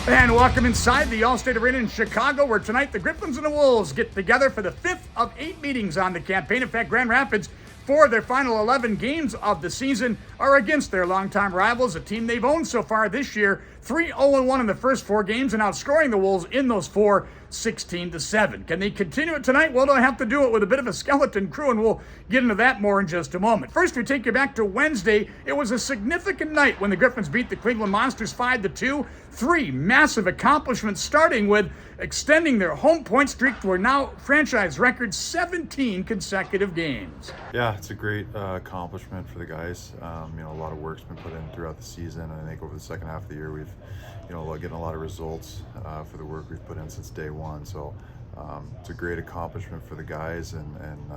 And welcome inside the Allstate Arena in Chicago, where tonight the Griffins and the Wolves get together for the 5th of 8 meetings on the campaign. In fact, Grand Rapids, for their final 11 games of the season, are against their longtime rivals, a team they've owned so far this year, 3-0-1 in the first 4 games, and outscoring the Wolves in those 4, 16-7. Can they continue it tonight? Well, they'll have to do it with a bit of a skeleton crew, and we'll get into that more in just a moment. First, we take you back to Wednesday. It was a significant night when the Griffins beat the Cleveland Monsters 5-2. 3 massive accomplishments, starting with extending their home point streak to a now franchise record 17 consecutive games. Yeah, it's a great accomplishment for the guys. A lot of work's been put in throughout the season, and I think over the second half of the year we've, getting a lot of results for the work we've put in since day one. So it's a great accomplishment for the guys, and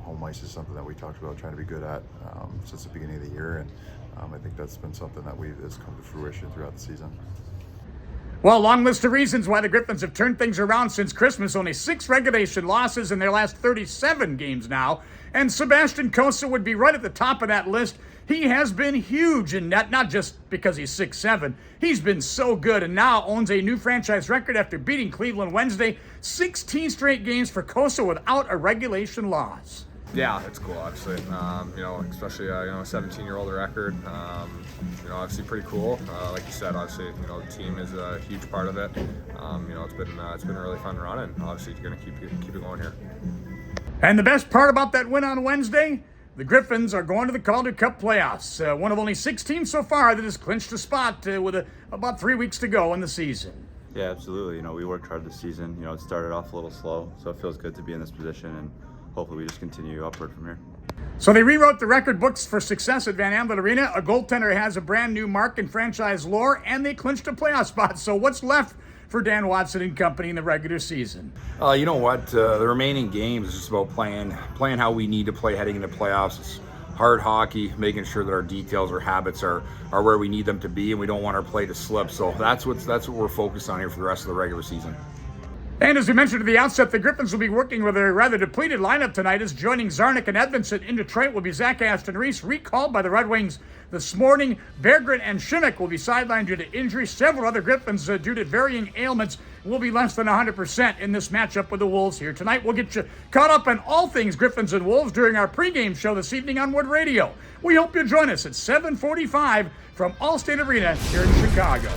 home ice is something that we talked about trying to be good at since the beginning of the year, and I think that's been something that has come to fruition throughout the season. Well, long list of reasons why the Griffins have turned things around since Christmas. Only 6 regulation losses in their last 37 games now. And Sebastian Cossa would be right at the top of that list. He has been huge in net, not just because he's 6'7". He's been so good and now owns a new franchise record after beating Cleveland Wednesday. 16 straight games for Cossa without a regulation loss. Yeah, it's cool, obviously. Especially a 17-year-old record. Obviously pretty cool. Like you said, obviously, the team is a huge part of it. It's been a really fun run, and obviously you're going to keep it going here. And the best part about that win on Wednesday, the Griffins are going to the Calder Cup playoffs. One of only 6 teams so far that has clinched a spot with about 3 weeks to go in the season. Yeah, absolutely. We worked hard this season. It started off a little slow, so it feels good to be in this position, and hopefully we just continue upward from here. So they rewrote the record books for success at Van Amlet Arena. A goaltender has a brand new mark in franchise lore, and they clinched a playoff spot. So what's left for Dan Watson and company in the regular season? You know what? The remaining games is just about playing how we need to play heading into playoffs. It's hard hockey, making sure that our details or habits are where we need them to be, and we don't want our play to slip. So that's what we're focused on here for the rest of the regular season. And as we mentioned at the outset, the Griffins will be working with a rather depleted lineup tonight, as joining Zarnik and Edmondson in Detroit will be Zach Aston-Reese, recalled by the Red Wings this morning. Berggren and Schimmick will be sidelined due to injury. Several other Griffins, due to varying ailments, will be less than 100% in this matchup with the Wolves here tonight. We'll get you caught up on all things Griffins and Wolves during our pregame show this evening on Wood Radio. We hope you'll join us at 7:45 from Allstate Arena here in Chicago.